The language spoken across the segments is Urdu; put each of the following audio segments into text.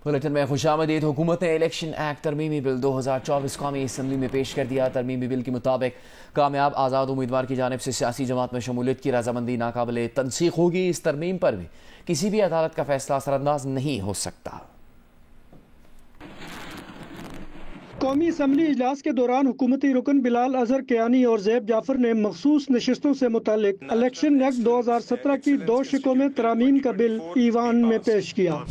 بلیٹن میں خوشامدید. حکومت نے الیکشن ایکٹ ترمیمی بل 2024 قومی اسمبلی میں پیش کر دیا. ترمیمی بل کے مطابق کامیاب آزاد امیدوار کی جانب سے سیاسی جماعت میں شمولیت کی رضامندی ناقابل تنسیخ ہوگی. اس ترمیم پر بھی کسی بھی عدالت کا فیصلہ اثر انداز نہیں ہو سکتا. قومی اسمبلی اجلاس کے دوران حکومتی رکن بلال اظہر کیانی اور زیب جعفر نے مخصوص نشستوں سے متعلق الیکشن ایکٹ 2017 کی 2 شقوں میں ترامیم کا بل ایوان میں پیش کیا.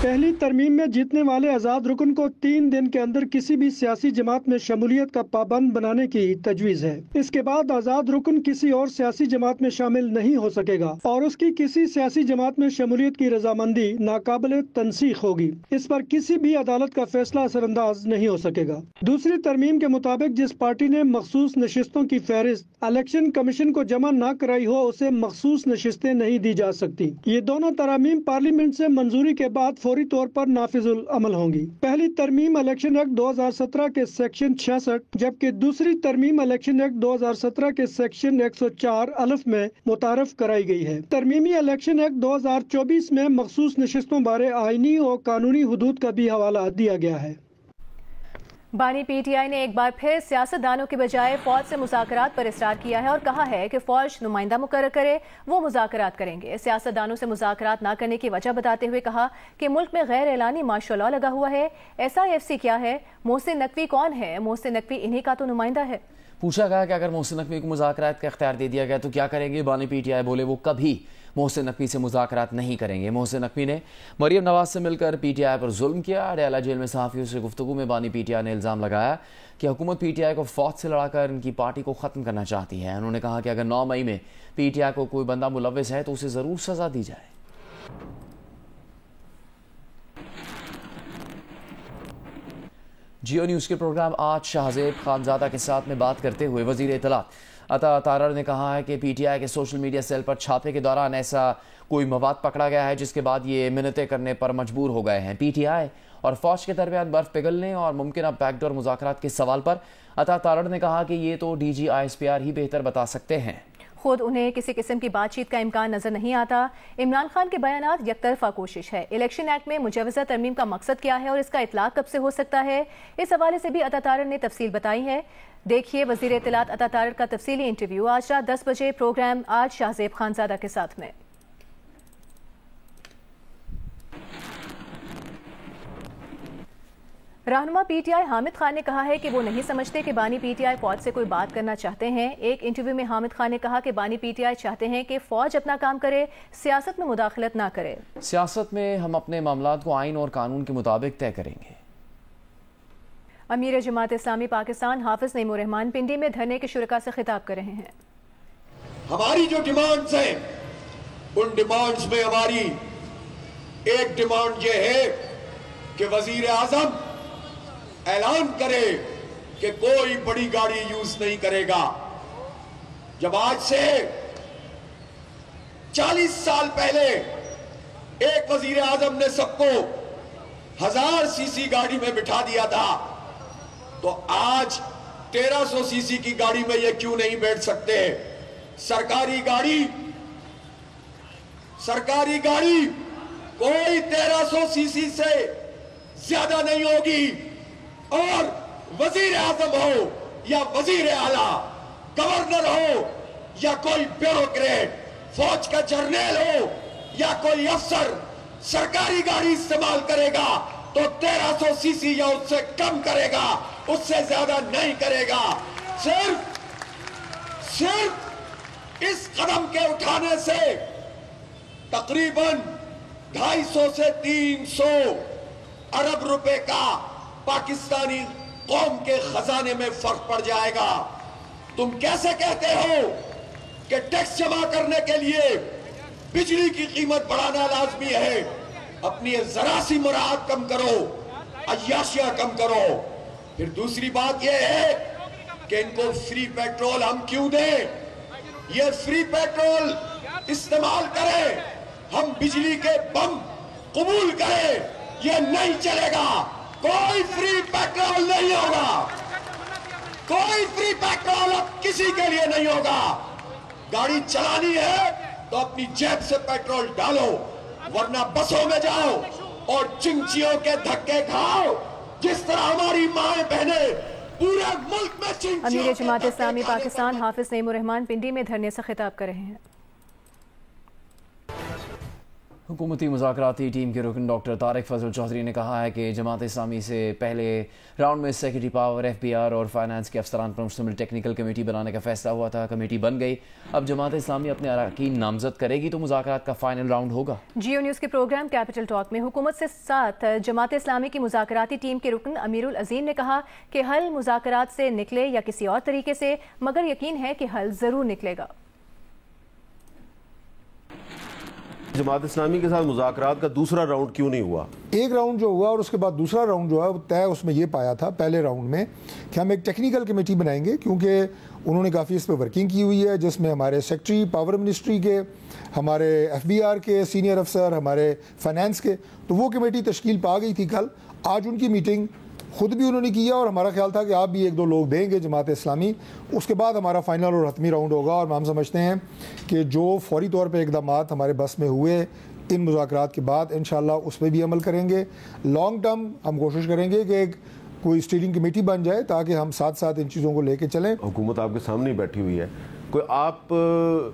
پہلی ترمیم میں جیتنے والے آزاد رکن کو 3 دن کے اندر کسی بھی سیاسی جماعت میں شمولیت کا پابند بنانے کی تجویز ہے. اس کے بعد آزاد رکن کسی اور سیاسی جماعت میں شامل نہیں ہو سکے گا اور اس کی کسی سیاسی جماعت میں شمولیت کی رضامندی ناقابل تنسیخ ہوگی. اس پر کسی بھی عدالت کا فیصلہ اثر انداز نہیں ہو سکے گا. دوسری ترمیم کے مطابق جس پارٹی نے مخصوص نشستوں کی فہرست الیکشن کمیشن کو جمع نہ کرائی ہو اسے مخصوص نشستیں نہیں دی جا سکتی. یہ دونوں ترامیم پارلیمنٹ سے منظوری کے بعد فوری طور پر نافذ العمل ہوں گی. پہلی ترمیم الیکشن ایکٹ 2017 کے سیکشن 66 جبکہ دوسری ترمیم الیکشن ایکٹ 2017 کے سیکشن 104 الف میں متعارف کرائی گئی ہے. ترمیمی الیکشن ایکٹ 2024 میں مخصوص نشستوں بارے آئینی اور قانونی حدود کا بھی حوالہ دیا گیا ہے. بانی پی ٹی آئی نے ایک بار پھر سیاست دانوں کے بجائے فوج سے مذاکرات پر اصرار کیا ہے اور کہا ہے کہ فوج نمائندہ مقرر کرے وہ مذاکرات کریں گے. سیاست دانوں سے مذاکرات نہ کرنے کی وجہ بتاتے ہوئے کہا کہ ملک میں غیر اعلانی مارشل لاء لگا ہوا ہے. SIFC کیا ہے؟ محسن نقوی کون ہے؟ محسن نقوی انہی کا تو نمائندہ ہے. پوچھا گیا کہ اگر محسن نقوی کو مذاکرات کا اختیار دے دیا گیا تو کیا کریں گے. بانی پی ٹی آئی بولے وہ کبھی محسن نقوی سے مذاکرات نہیں کریں گے. محسن نقوی نے مریم نواز سے مل کر پی ٹی آئی پر ظلم کیا. اڈیالہ جیل میں صحافیوں سے گفتگو میں بانی پی ٹی آئی نے الزام لگایا کہ حکومت پی ٹی آئی کو فوج سے لڑا کر ان کی پارٹی کو ختم کرنا چاہتی ہے. انہوں نے کہا کہ اگر 9 مئی میں پی ٹی آئی کو کوئی بندہ ملوث ہے تو اسے ضرور سزا دی جائے. جیو نیوز کے پروگرام آج شاہزیب خانزادہ کے ساتھ میں بات کرتے ہوئے وزیر اطلاعات عطا تارڑ نے کہا ہے کہ پی ٹی آئی کے سوشل میڈیا سیل پر چھاپے کے دوران ایسا کوئی مواد پکڑا گیا ہے جس کے بعد یہ منتیں کرنے پر مجبور ہو گئے ہیں. پی ٹی آئی اور فوج کے درمیان برف پگھلنے اور ممکنہ بیک ڈور مذاکرات کے سوال پر عطا تارڑ نے کہا کہ یہ تو DG ISPR ہی بہتر بتا سکتے ہیں. خود انہیں کسی قسم کی بات چیت کا امکان نظر نہیں آتا. عمران خان کے بیانات یک طرفہ کوشش ہے. الیکشن ایکٹ میں مجوزہ ترمیم کا مقصد کیا ہے اور اس کا اطلاق کب سے ہو سکتا ہے؟ اس حوالے سے بھی عطا تارڑ نے تفصیل بتائی ہے. دیکھیے وزیر اطلاعات عطا تارڑ کا تفصیلی انٹرویو آج رات 10 بجے پروگرام آج شاہزیب خانزادہ کے ساتھ میں. رہنما P T I Hamid Khan نے کہا ہے کہ وہ نہیں سمجھتے کہ بانی پی ٹی آئی فوج سے کوئی بات کرنا چاہتے ہیں. ایک انٹرویو میں حامد خان نے کہا کہ بانی پی ٹی آئی چاہتے ہیں کہ فوج اپنا کام کرے, سیاست میں مداخلت نہ کرے. سیاست میں ہم اپنے معاملات کو آئین اور قانون کے مطابق طے کریں گے. امیر جماعت اسلامی پاکستان حافظ نعیم الرحمان پنڈی میں دھرنے کے شرکاء سے خطاب کر رہے ہیں. ہماری جو ڈیمانڈز ہیں ان ڈیمانڈز میں ہماری ایک ڈیمانڈ یہ ہے کہ وزیر اعظم اعلان کرے کہ کوئی بڑی گاڑی یوز نہیں کرے گا. جب آج سے 40 سال پہلے ایک وزیر اعظم نے سب کو 1000 cc گاڑی میں بٹھا دیا تھا تو آج 1300 cc کی گاڑی میں یہ کیوں نہیں بیٹھ سکتے؟ سرکاری گاڑی کوئی 1300 cc سے زیادہ نہیں ہوگی اور وزیر اعظم ہو یا وزیر اعلیٰ, گورنر ہو یا کوئی بیوروکریٹ, فوج کا جرنیل ہو یا کوئی افسر سرکاری گاڑی استعمال کرے گا تو 1300 cc یا اس سے کم کرے گا, اس سے زیادہ نہیں کرے گا. صرف اس قدم کے اٹھانے سے تقریباً 250 سے 300 ارب روپے کا پاکستانی قوم کے خزانے میں فرق پڑ جائے گا. تم کیسے کہتے ہو کہ ٹیکس جمع کرنے کے لیے بجلی کی قیمت بڑھانا لازمی ہے؟ اپنی ذرا سی مراعات کم کرو, عیاشیاں کم کرو. پھر دوسری بات یہ ہے کہ ان کو فری پیٹرول ہم کیوں دیں؟ یہ فری پیٹرول استعمال کریں, ہم بجلی کے بم قبول کریں, یہ نہیں چلے گا. کوئی فری پیٹرول نہیں ہوگا, کوئی فری پیٹرول اب کسی کے لیے نہیں ہوگا. گاڑی چلانی ہے تو اپنی جیب سے پیٹرول ڈالو, ورنہ بسوں میں جاؤ, اور چنچیوں کے دھکے کھاؤ جس طرح ہماری مائیں بہنیں پورے ملک میں چنچیوں کے امیر جماعت دھکے اسلامی کھانے پاکستان حافظ نعیم الرحمان پنڈی میں دھرنے سے خطاب کر رہے ہیں۔ حکومتی مذاکراتی ٹیم کے رکن ڈاکٹر طارق فضل چودھری نے کہا ہے کہ جماعت اسلامی سے پہلے راؤنڈ میں secretary power, F B R اور فائنانس کے افسران پر مشتمل ٹیکنیکل کمیٹی بنانے کا فیصلہ ہوا تھا۔ کمیٹی بن گئی، اب جماعت اسلامی اپنے اراکین نامزد کرے گی تو مذاکرات کا فائنل راؤنڈ ہوگا۔ جیو نیوز کے پروگرام کیپٹل ٹاک میں حکومت سے ساتھ جماعت اسلامی کی مذاکراتی ٹیم کے رکن امیر العظیم نے کہا کہ حل مذاکرات سے نکلے یا کسی اور طریقے سے، مگر یقین ہے کہ حل ضرور نکلے گا۔ جماعت اسلامی کے ساتھ مذاکرات کا دوسرا راؤنڈ کیوں نہیں ہوا؟ ایک راؤنڈ جو ہوا اور اس کے بعد دوسرا راؤنڈ جو ہے وہ طے اس میں یہ پایا تھا پہلے راؤنڈ میں کہ ہم ایک ٹیکنیکل کمیٹی بنائیں گے، کیونکہ انہوں نے کافی اس پہ ورکنگ کی ہوئی ہے، جس میں ہمارے سیکرٹری پاور منسٹری کے، ہمارے ایف بی آر کے سینئر افسر، ہمارے فائنانس کے، تو وہ کمیٹی تشکیل پا گئی تھی۔ کل آج ان کی میٹنگ خود بھی انہوں نے کیا اور ہمارا خیال تھا کہ آپ بھی ایک دو لوگ دیں گے جماعت اسلامی، اس کے بعد ہمارا فائنل اور حتمی راؤنڈ ہوگا۔ اور ہم سمجھتے ہیں کہ جو فوری طور پہ اقدامات ہمارے بس میں ہوئے ان مذاکرات کے بعد انشاءاللہ اس پہ بھی عمل کریں گے۔ لانگ ٹرم ہم کوشش کریں گے کہ ایک کوئی اسٹیئرنگ کمیٹی بن جائے تاکہ ہم ساتھ ساتھ ان چیزوں کو لے کے چلیں۔ حکومت آپ کے سامنے بیٹھی ہوئی ہے، کوئی آپ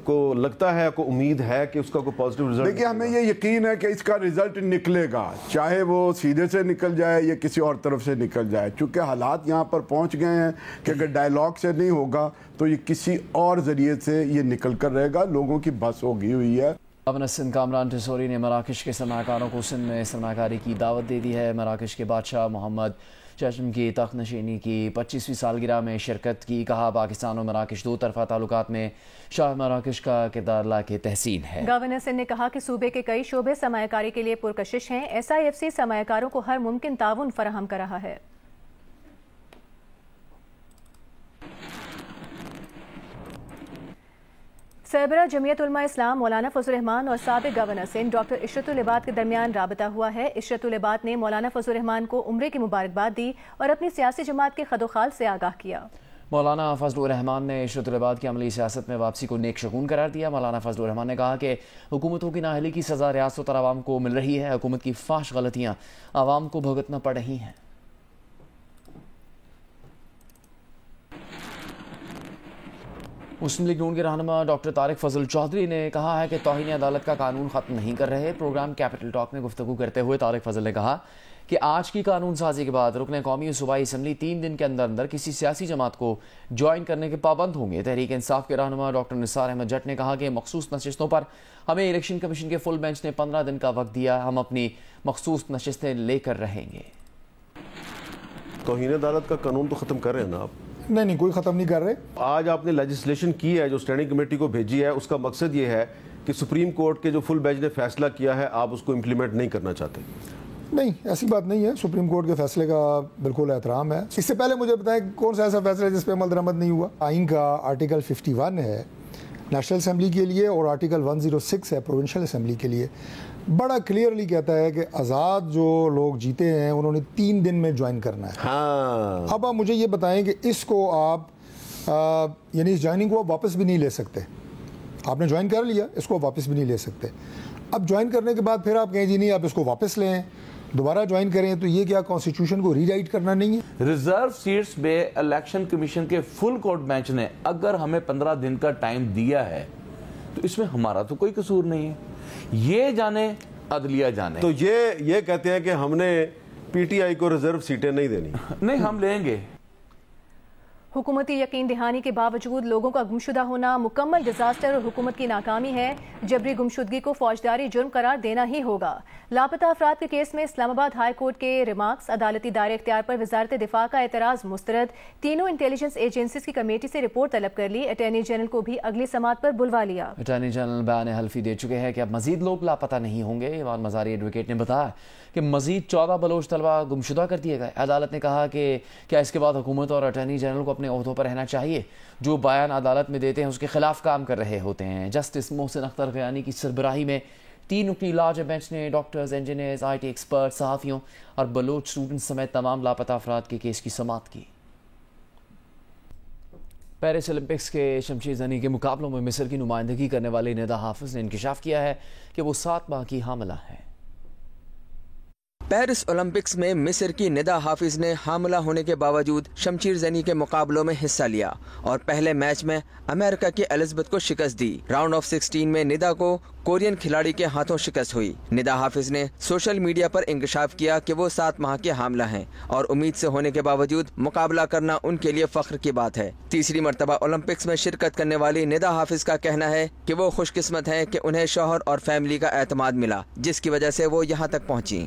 کو لگتا ہے، کوئی امید ہے کہ اس کا کوئی پازیٹیو رزلٹ؟ دیکھیے ہمیں یہ یقین ہے کہ اس کا رزلٹ نکلے گا، چاہے وہ سیدھے سے نکل جائے یا کسی اور طرف سے نکل جائے، چونکہ حالات یہاں پر پہنچ گئے ہیں کہ اگر ڈائیلاگ سے نہیں ہوگا تو یہ کسی اور ذریعے سے یہ نکل کر رہے گا۔ لوگوں کی بس ہوگی ہوئی ہے۔ گورنر سندھ کامران ٹیسوری نے مراکش کے سرمایہ کاروں کو سندھ میں سرمایہ کاری کی دعوت دے دی ہے۔ مراکش کے بادشاہ محمد چشم کی تخت نشینی کی 25ویں سالگرہ میں شرکت کی۔ کہا پاکستان اور مراکش دو طرفہ تعلقات میں شاہ مراکش کا کردار لا کے تحسین ہے۔ گورنر سندھ نے کہا کہ صوبے کے کئی شعبے سرمایہ کاری کے لیے پرکشش ہیں۔ ایس آئی ایف سی سرمایہ کاروں کو ہر ممکن تعاون فراہم کر رہا ہے۔ سربراہ جمعیت علماء اسلام مولانا فضل الرحمان اور سابق گورنر سندھ ڈاکٹر عشرت العباد کے درمیان رابطہ ہوا ہے۔ عشرت العباد نے مولانا فضل الرحمان کو عمرے کی مبارکباد دی اور اپنی سیاسی جماعت کے خدوخال سے آگاہ کیا۔ مولانا فضل الرحمان نے عشرت العباد کی عملی سیاست میں واپسی کو نیک شگون قرار دیا۔ مولانا فضل الرحمان نے کہا کہ حکومتوں کی نااہلی کی سزا ریاست اور عوام کو مل رہی ہے۔ حکومت کی فاش غلطیاں عوام کو بھگتنا پڑ رہی ہیں۔ مسلم لیگ نون کے رہنما ڈاکٹر طارق فضل چودھری نے کہا ہے کہ توہین عدالت کا قانون ختم نہیں کر رہے۔ پروگرام کیپٹل ٹاک میں گفتگو کرتے ہوئے طارق فضل نے کہا کہ آج کی قانون سازی کے بعد رکن قومی اور صوبائی اسمبلی 3 دن کے اندر کسی سیاسی جماعت کو جوائن کرنے کے پابند ہوں گے۔ تحریک انصاف کے رہنما ڈاکٹر نثار احمد جٹ نے کہا کہ مخصوص نشستوں پر ہمیں الیکشن کمیشن کے فل بینچ نے 15 دن کا وقت دیا، ہم اپنی مخصوص نشستیں لے کر رہیں گے۔ توہین عدالت کا قانون تو ختم کر رہے ہیں نا آپ؟ نہیں کوئی ختم نہیں کر رہے۔ آج آپ نے لیجسلیشن کی ہے جو اسٹینڈنگ کمیٹی کو بھیجی ہے، اس کا مقصد یہ ہے کہ سپریم کورٹ کے جو فل بینچ نے فیصلہ کیا ہے آپ اس کو امپلیمنٹ نہیں کرنا چاہتے؟ نہیں ایسی بات نہیں ہے، سپریم کورٹ کے فیصلے کا بالکل احترام ہے۔ اس سے پہلے مجھے بتائیں کون سا ایسا فیصلہ ہے جس پہ عمل درآمد نہیں ہوا؟ آئین کا آرٹیکل 51 ہے نیشنل اسمبلی کے لیے اور آرٹیکل 106 ہے پروونشل اسمبلی کے لیے، بڑا کلیئرلی کہتا ہے کہ آزاد جو لوگ جیتے ہیں انہوں نے 3 دن میں جوائن کرنا ہے۔ اب آپ مجھے یہ بتائیں کہ اس کو آپ یعنی اس جوائننگ کو آپ واپس بھی نہیں لے سکتے۔ آپ نے جوائن کر لیا، اس کو واپس بھی نہیں لے سکتے۔ اب جوائن کرنے کے بعد پھر آپ کہیں جی نہیں آپ اس کو واپس لیں، دوبارہ جوائن کریں، تو یہ کیا کانسٹیٹیوشن کو ری رائٹ کرنا نہیں ہے؟ ریزرو سیٹس میں الیکشن کمیشن کے فل کورٹ بینچ نے اگر ہمیں 15 دن کا ٹائم دیا ہے تو اس میں ہمارا تو کوئی قصور نہیں ہے، یہ جانے عدلیہ جانے۔ تو یہ کہتے ہیں کہ ہم نے پی ٹی آئی کو ریزرو سیٹیں نہیں دینی؟ نہیں، ہم لیں گے۔ حکومتی یقین دہانی کے باوجود لوگوں کا گمشدہ ہونا مکمل ڈیزاسٹر اور حکومت کی ناکامی ہے۔ جبری گمشدگی کو فوجداری جرم قرار دینا ہی ہوگا۔ لاپتہ افراد کے کیس میں اسلام آباد ہائی کورٹ کے ریمارکس، عدالتی دائرہ اختیار پر وزارت دفاع کا اعتراض مسترد، تینوں انٹیلیجنس ایجنسیز کی کمیٹی سے رپورٹ طلب کر لی، اٹارنی جنرل کو بھی اگلی سماعت پر بلوا لیا۔ اٹارنی جنرل بیان حلفی دے چکے ہیں کہ اب مزید لوگ لاپتہ نہیں ہوں گے۔ ایوان مزاری ایڈوکیٹ نے بتایا کہ مزید 14 بلوچ طلبہ گمشدہ کر دیے گئے۔ عدالت نے کہا کہ کیا اس کے بعد حکومت اور اٹارنی جنرل کو اپنے عہدوں پر رہنا چاہیے؟ جو بیان عدالت میں دیتے ہیں اس کے خلاف کام کر رہے ہوتے ہیں۔ جسٹس محسن اختر غیانی کی سربراہی میں 3 رکنی لارج بینچ نے doctors, engineers, I T expert, صحافیوں اور بلوچ اسٹوڈنٹس سمیت تمام لاپتہ افراد کے کیس کی سماعت کی۔ پیرس اولمپکس کے شمشیر زنی کے مقابلوں میں مصر کی نمائندگی کرنے والی ندا حافظ نے انکشاف کیا ہے کہ وہ 7 ماہ کی حاملہ ہیں۔ پیرس اولمپکس میں مصر کی ندا حافظ نے حاملہ ہونے کے باوجود شمشیر زنی کے مقابلوں میں حصہ لیا اور پہلے میچ میں امریکہ کی الزبتھ کو شکست دی۔ راؤنڈ آف 16 میں ندا کو کورین کھلاڑی کے ہاتھوں شکست ہوئی۔ ندا حافظ نے سوشل میڈیا پر انکشاف کیا کہ وہ 7 ماہ کے حاملہ ہیں اور امید سے ہونے کے باوجود مقابلہ کرنا ان کے لیے فخر کی بات ہے۔ تیسری مرتبہ اولمپکس میں شرکت کرنے والی ندا حافظ کا کہنا ہے کہ وہ خوش قسمت ہیں کہ انہیں شوہر اور فیملی کا اعتماد ملا، جس کی وجہ سے وہ یہاں تک پہنچی۔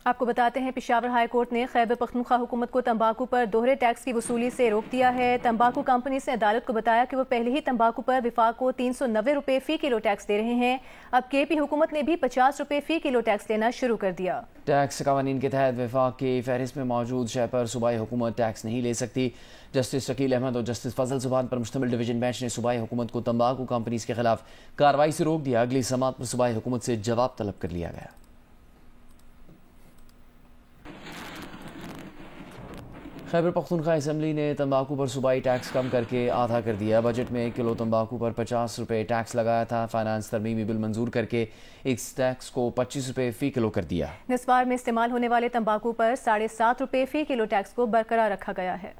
آپ کو بتاتے ہیں پشاور ہائی کورٹ نے خیبر پختونخوا حکومت کو تمباکو پر دوہرے ٹیکس کی وصولی سے روک دیا ہے۔ تمباکو کمپنیز نے عدالت کو بتایا کہ وہ پہلے ہی تمباکو پر وفاق کو 390 روپے فی کلو ٹیکس دے رہے ہیں۔ اب کے پی حکومت نے بھی 50 روپے فی کلو ٹیکس لینا شروع کر دیا۔ ٹیکس قوانین کے تحت وفاق کی فہرست میں موجود شے پر صوبائی حکومت ٹیکس نہیں لے سکتی۔ جسٹس شکیل احمد اور جسٹس فضل زبان پر مشتمل ڈویژن بینچ نے صوبائی حکومت کو تمباکو کمپنیز کے خلاف کارروائی سے روک دیا۔ اگلی سماعت پر صوبائی حکومت سے جواب طلب کر لیا گیا۔ خیبر پختونخوا اسمبلی نے تمباکو پر صوبائی ٹیکس کم کر کے آدھا کر دیا۔ بجٹ میں 1 کلو تمباکو پر 50 روپے ٹیکس لگایا تھا۔ فائنانس ترمیمی بل منظور کر کے اس ٹیکس کو 25 روپے فی کلو کر دیا۔ نصوار میں استعمال ہونے والے تمباکو پر 7.5 روپے فی کلو ٹیکس کو برقرار رکھا گیا ہے۔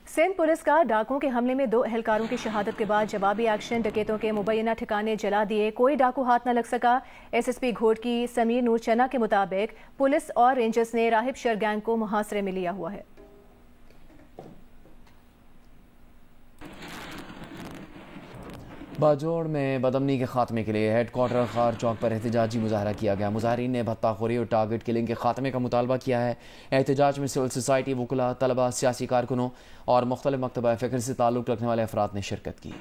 سندھ پولیس کا ڈاکوں کے حملے میں 2 اہلکاروں کی شہادت کے بعد جوابی ایکشن۔ ڈکیتوں کے مبینہ ٹھکانے جلا دیے، کوئی ڈاکو ہاتھ نہ لگ سکا۔ S S P Ghotki Sameer Noor Channa کے مطابق پولیس اور رینجرز نے راہب شر گینگ کو محاصرے میں لیا ہوا ہے۔ باجوڑ میں بدامنی کے خاتمے کے لیے ہیڈ کوارٹر خار چوک پر احتجاجی مظاہرہ کیا گیا۔ مظاہرین نے بھتہ خوری اور ٹارگٹ کلنگ کے خاتمے کا مطالبہ کیا ہے۔ احتجاج میں سول سوسائٹی، وکلاء، طلباء، سیاسی کارکنوں اور مختلف مکتبہ فکر سے تعلق رکھنے والے افراد نے شرکت کی۔